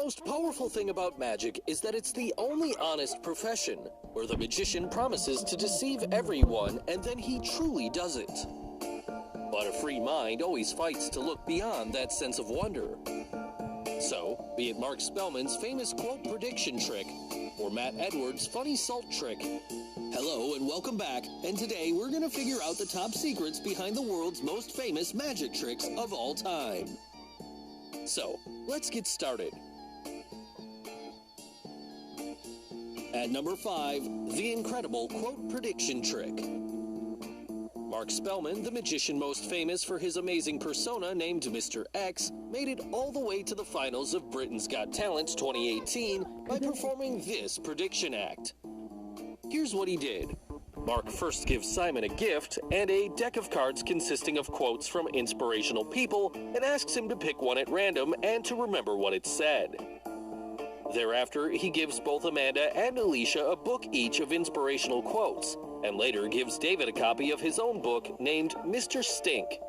most powerful thing about magic is that it's the only honest profession, where the magician promises to deceive everyone and then he truly does it. But a free mind always fights to look beyond that sense of wonder. So, be it Mark Spellman's famous quote prediction trick, or Matt Edwards' funny salt trick. Hello and welcome back, and today we're going to figure out the top secrets behind the world's most famous magic tricks of all time. So, let's get started. At number 5, the incredible quote prediction trick. Mark Spellman, the magician most famous for his amazing persona named Mr. X, made it all the way to the finals of Britain's Got Talent 2018 by performing this prediction act. Here's what he did. Mark first gives Simon a gift and a deck of cards consisting of quotes from inspirational people and asks him to pick one at random and to remember what it said. Thereafter, he gives both Amanda and Alicia a book each of inspirational quotes, and later gives David a copy of his own book named Mr. Stink.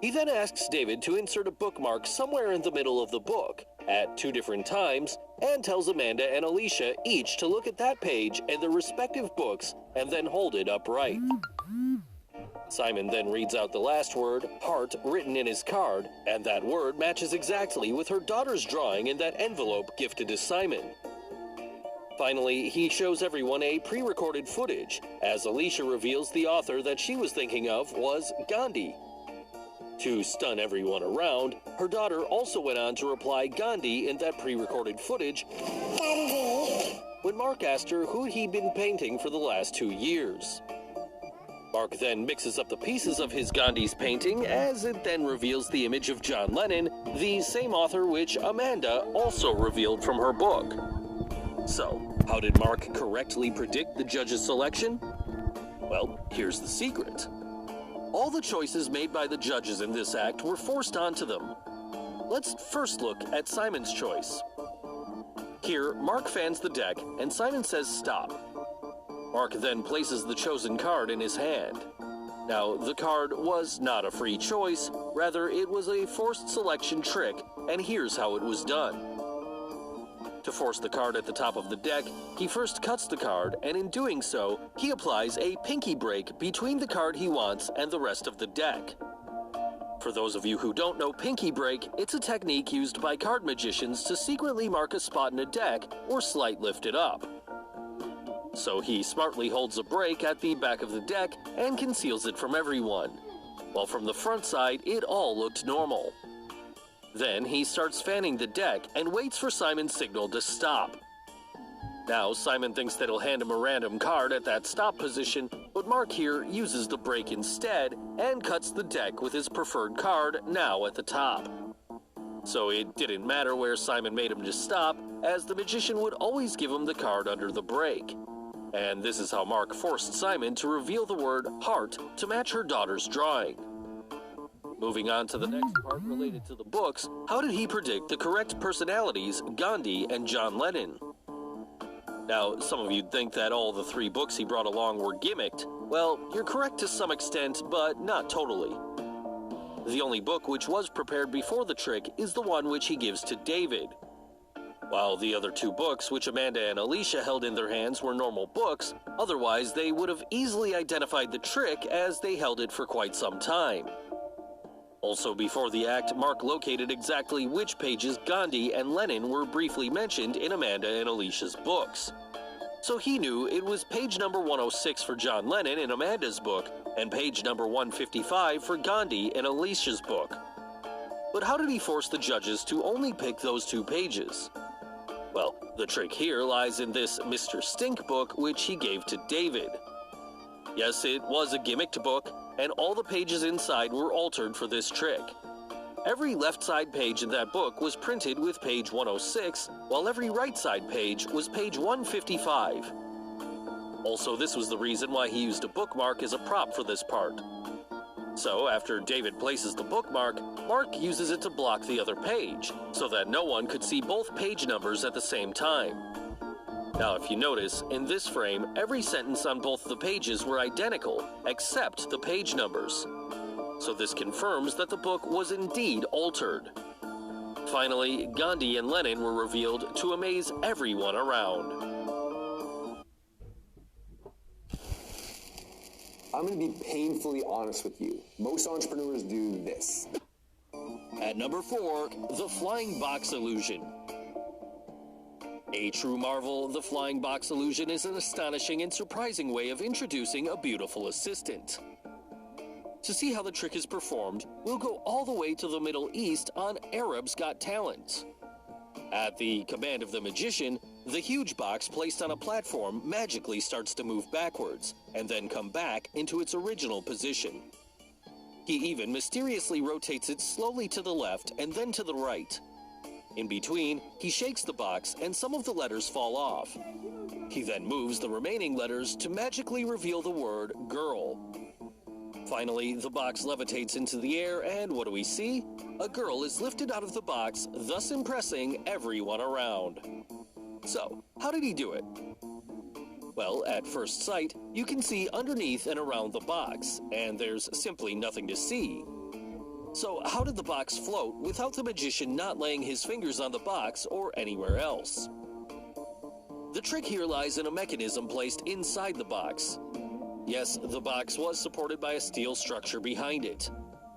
He then asks David to insert a bookmark somewhere in the middle of the book, at 2 different times, and tells Amanda and Alicia each to look at that page and their respective books and then hold it upright. Simon then reads out the last word, heart, written in his card, and that word matches exactly with her daughter's drawing in that envelope gifted to Simon. Finally, he shows everyone a pre-recorded footage, as Alicia reveals the author that she was thinking of was Gandhi. To stun everyone around, her daughter also went on to reply Gandhi in that pre-recorded footage Gandhi, when Mark asked her who he'd been painting for the last 2 years. Mark then mixes up the pieces of his Gandhi's painting as it then reveals the image of John Lennon, the same author which Amanda also revealed from her book. So, how did Mark correctly predict the judges' selection? Well, here's the secret. All the choices made by the judges in this act were forced onto them. Let's first look at Simon's choice. Here, Mark fans the deck, and Simon says stop. Mark then places the chosen card in his hand. Now, the card was not a free choice, rather it was a forced selection trick, and here's how it was done. To force the card at the top of the deck, he first cuts the card, and in doing so, he applies a pinky break between the card he wants and the rest of the deck. For those of you who don't know pinky break, it's a technique used by card magicians to secretly mark a spot in a deck or slight lift it up. So he smartly holds a break at the back of the deck and conceals it from everyone, while from the front side it all looked normal. Then he starts fanning the deck and waits for Simon's signal to stop. Now Simon thinks that he'll hand him a random card at that stop position, but Mark here uses the break instead and cuts the deck with his preferred card now at the top. So it didn't matter where Simon made him to stop, as the magician would always give him the card under the break. And this is how Mark forced Simon to reveal the word heart to match her daughter's drawing. Moving on to the next part related to the books, how did he predict the correct personalities, Gandhi and John Lennon? Now, some of you'd think that all the 3 books he brought along were gimmicked. Well, you're correct to some extent, but not totally. The only book which was prepared before the trick is the one which he gives to David. While the other 2 books, which Amanda and Alicia held in their hands, were normal books, otherwise they would have easily identified the trick as they held it for quite some time. Also before the act, Mark located exactly which pages Gandhi and Lennon were briefly mentioned in Amanda and Alicia's books. So he knew it was page number 106 for John Lennon in Amanda's book, and page number 155 for Gandhi in Alicia's book. But how did he force the judges to only pick those 2 pages? Well, the trick here lies in this Mr. Stink book which he gave to David. Yes, it was a gimmicked book, and all the pages inside were altered for this trick. Every left side page in that book was printed with page 106, while every right side page was page 155. Also, this was the reason why he used a bookmark as a prop for this part. So, after David places the bookmark, Mark uses it to block the other page, so that no one could see both page numbers at the same time. Now, if you notice, in this frame, every sentence on both the pages were identical, except the page numbers. So this confirms that the book was indeed altered. Finally, Gandhi and Lenin were revealed to amaze everyone around. I'm going to be painfully honest with you. Most entrepreneurs do this. At number 4, the flying box illusion. A true marvel, the flying box illusion is an astonishing and surprising way of introducing a beautiful assistant. To see how the trick is performed, we'll go all the way to the Middle East on Arab's Got Talent. At the command of the magician, the huge box placed on a platform magically starts to move backwards and then come back into its original position. He even mysteriously rotates it slowly to the left and then to the right. In between, he shakes the box and some of the letters fall off. He then moves the remaining letters to magically reveal the word girl. Finally, the box levitates into the air and what do we see? A girl is lifted out of the box, thus impressing everyone around. So, how did he do it? Well, at first sight, you can see underneath and around the box, and there's simply nothing to see. So how did the box float without the magician not laying his fingers on the box or anywhere else? The trick here lies in a mechanism placed inside the box. Yes, the box was supported by a steel structure behind it.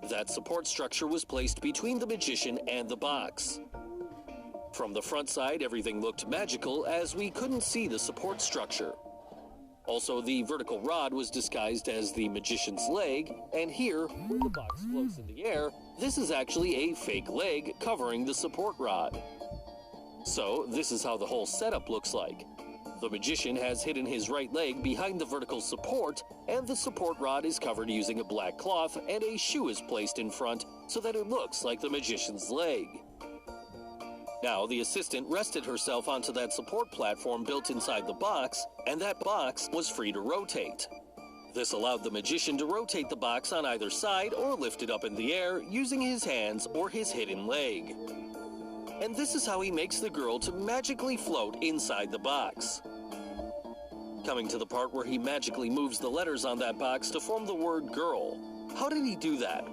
That support structure was placed between the magician and the box. From the front side, everything looked magical as we couldn't see the support structure. Also, the vertical rod was disguised as the magician's leg, and here, when the box floats in the air, this is actually a fake leg covering the support rod. So, this is how the whole setup looks like. The magician has hidden his right leg behind the vertical support, and the support rod is covered using a black cloth, and a shoe is placed in front so that it looks like the magician's leg. Now, the assistant rested herself onto that support platform built inside the box, and that box was free to rotate. This allowed the magician to rotate the box on either side or lift it up in the air using his hands or his hidden leg. And this is how he makes the girl to magically float inside the box. Coming to the part where he magically moves the letters on that box to form the word girl. How did he do that?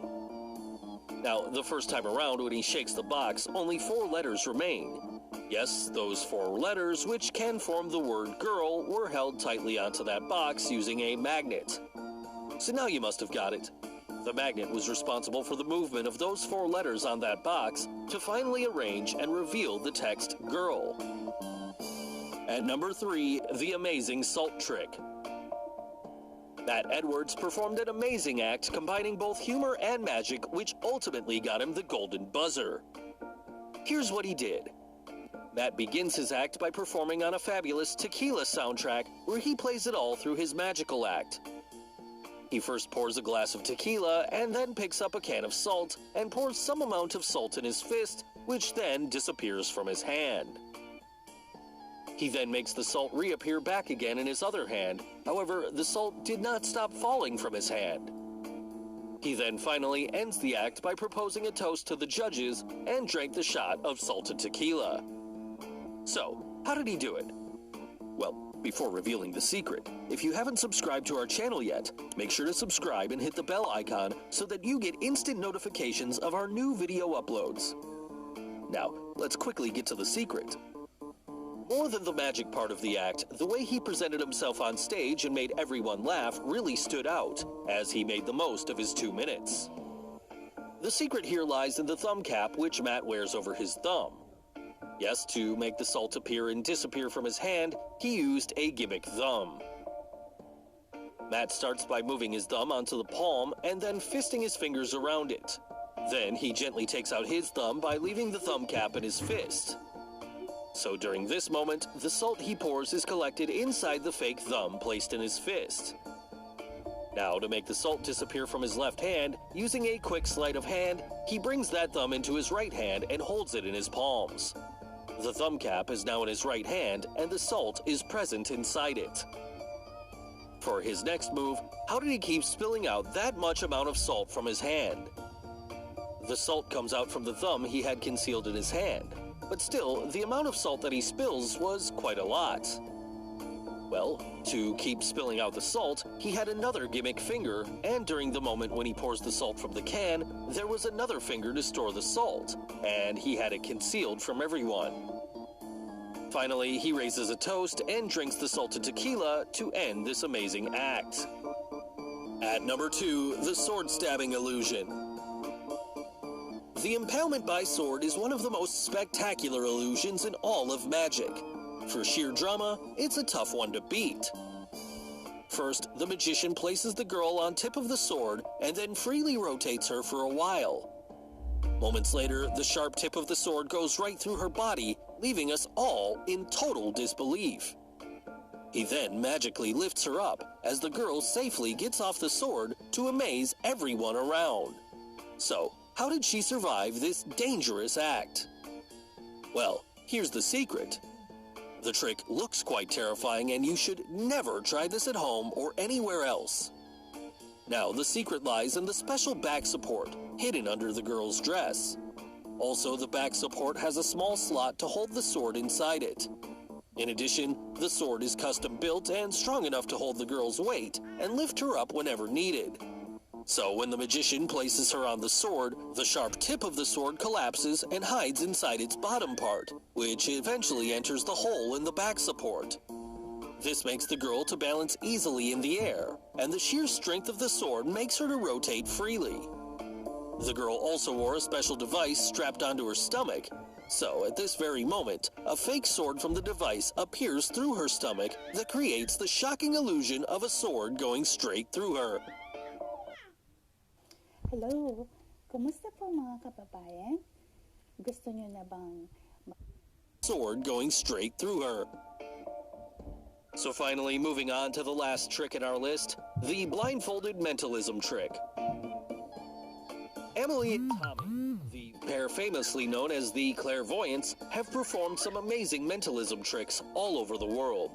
Now, the first time around when he shakes the box, only 4 letters remain. Yes, those 4 letters, which can form the word girl, were held tightly onto that box using a magnet. So now you must have got it. The magnet was responsible for the movement of those 4 letters on that box to finally arrange and reveal the text girl. At number 3, the amazing salt trick. Matt Edwards performed an amazing act combining both humor and magic, which ultimately got him the golden buzzer. Here's what he did. Matt begins his act by performing on a fabulous tequila soundtrack where he plays it all through his magical act. He first pours a glass of tequila and then picks up a can of salt and pours some amount of salt in his fist, which then disappears from his hand. He then makes the salt reappear back again in his other hand. However, the salt did not stop falling from his hand. He then finally ends the act by proposing a toast to the judges and drank the shot of salted tequila. So, how did he do it? Well, before revealing the secret, if you haven't subscribed to our channel yet, make sure to subscribe and hit the bell icon so that you get instant notifications of our new video uploads. Now, let's quickly get to the secret. More than the magic part of the act, the way he presented himself on stage and made everyone laugh really stood out, as he made the most of his 2 minutes. The secret here lies in the thumb cap which Matt wears over his thumb. Yes, to make the salt appear and disappear from his hand, he used a gimmick thumb. Matt starts by moving his thumb onto the palm and then fisting his fingers around it. Then he gently takes out his thumb by leaving the thumb cap in his fist. So during this moment, the salt he pours is collected inside the fake thumb placed in his fist. Now, to make the salt disappear from his left hand, using a quick sleight of hand, he brings that thumb into his right hand and holds it in his palms. The thumb cap is now in his right hand, and the salt is present inside it. For his next move, how did he keep spilling out that much amount of salt from his hand? The salt comes out from the thumb he had concealed in his hand. But still, the amount of salt that he spills was quite a lot. Well, to keep spilling out the salt, he had another gimmick finger, and during the moment when he pours the salt from the can, there was another finger to store the salt, and he had it concealed from everyone. Finally, he raises a toast and drinks the salted tequila to end this amazing act. At number 2, the sword stabbing illusion. The impalement by sword is one of the most spectacular illusions in all of magic. For sheer drama, it's a tough one to beat. First, the magician places the girl on tip of the sword and then freely rotates her for a while. Moments later, the sharp tip of the sword goes right through her body, leaving us all in total disbelief. He then magically lifts her up as the girl safely gets off the sword to amaze everyone around. So, how did she survive this dangerous act? Well, here's the secret. The trick looks quite terrifying, and you should never try this at home or anywhere else. Now, the secret lies in the special back support, hidden under the girl's dress. Also, the back support has a small slot to hold the sword inside it. In addition, the sword is custom built and strong enough to hold the girl's weight and lift her up whenever needed. So when the magician places her on the sword, the sharp tip of the sword collapses and hides inside its bottom part, which eventually enters the hole in the back support. This makes the girl to balance easily in the air, and the sheer strength of the sword makes her to rotate freely. The girl also wore a special device strapped onto her stomach, so at this very moment, a fake sword from the device appears through her stomach that creates the shocking illusion of a sword going straight through her. Hello! Kumusta po mga kababayan? Gusto nyo na bang sword going straight through her? So finally, moving on to the last trick in our list, the blindfolded mentalism trick. Emily and Tommy, the pair famously known as the Clairvoyants, have performed some amazing mentalism tricks all over the world.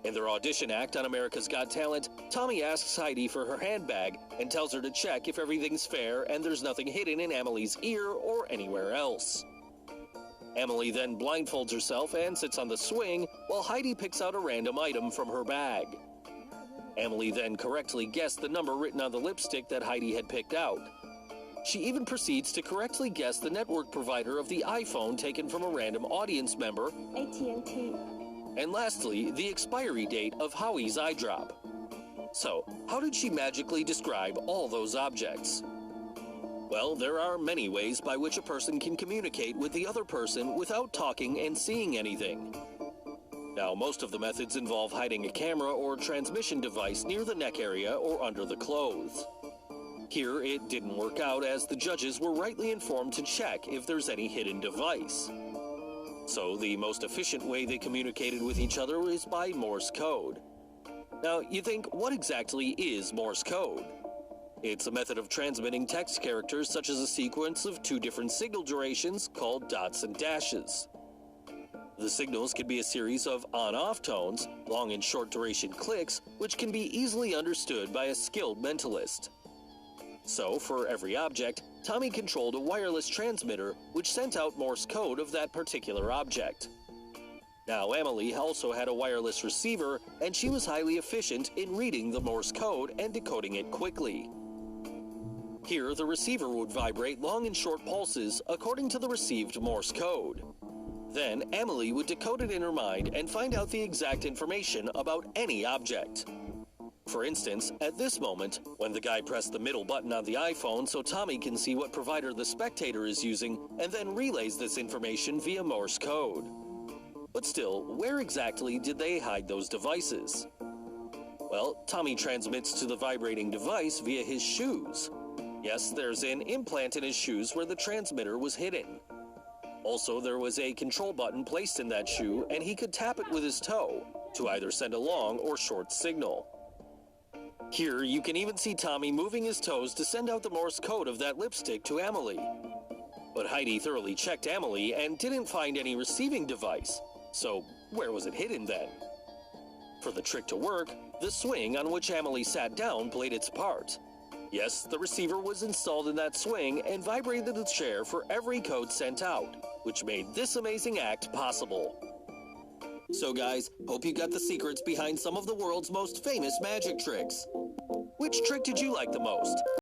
In their audition act on America's Got Talent, Tommy asks Heidi for her handbag and tells her to check if everything's fair and there's nothing hidden in Emily's ear or anywhere else. Emily then blindfolds herself and sits on the swing while Heidi picks out a random item from her bag. Emily then correctly guessed the number written on the lipstick that Heidi had picked out. She even proceeds to correctly guess the network provider of the iPhone taken from a random audience member, AT&T? And lastly, the expiry date of Howie's eye drop. So, how did she magically describe all those objects? Well, there are many ways by which a person can communicate with the other person without talking and seeing anything. Now, most of the methods involve hiding a camera or transmission device near the neck area or under the clothes. Here, it didn't work out as the judges were rightly informed to check if there's any hidden device. So the most efficient way they communicated with each other is by Morse code. Now, you think, what exactly is Morse code? It's a method of transmitting text characters such as a sequence of 2 different signal durations called dots and dashes. The signals can be a series of on-off tones, long and short duration clicks, which can be easily understood by a skilled mentalist. So, for every object, Tommy controlled a wireless transmitter which sent out Morse code of that particular object. Now, Emily also had a wireless receiver, and she was highly efficient in reading the Morse code and decoding it quickly. Here, the receiver would vibrate long and short pulses according to the received Morse code. Then, Emily would decode it in her mind and find out the exact information about any object. For instance, at this moment, when the guy pressed the middle button on the iPhone so Tommy can see what provider the spectator is using and then relays this information via Morse code. But still, where exactly did they hide those devices? Well, Tommy transmits to the vibrating device via his shoes. Yes, there's an implant in his shoes where the transmitter was hidden. Also, there was a control button placed in that shoe, and he could tap it with his toe to either send a long or short signal. Here, you can even see Tommy moving his toes to send out the Morse code of that lipstick to Emily. But Heidi thoroughly checked Emily and didn't find any receiving device. So, where was it hidden then? For the trick to work, the swing on which Emily sat down played its part. Yes, the receiver was installed in that swing and vibrated the chair for every code sent out, which made this amazing act possible. So guys, hope you got the secrets behind some of the world's most famous magic tricks. Which trick did you like the most?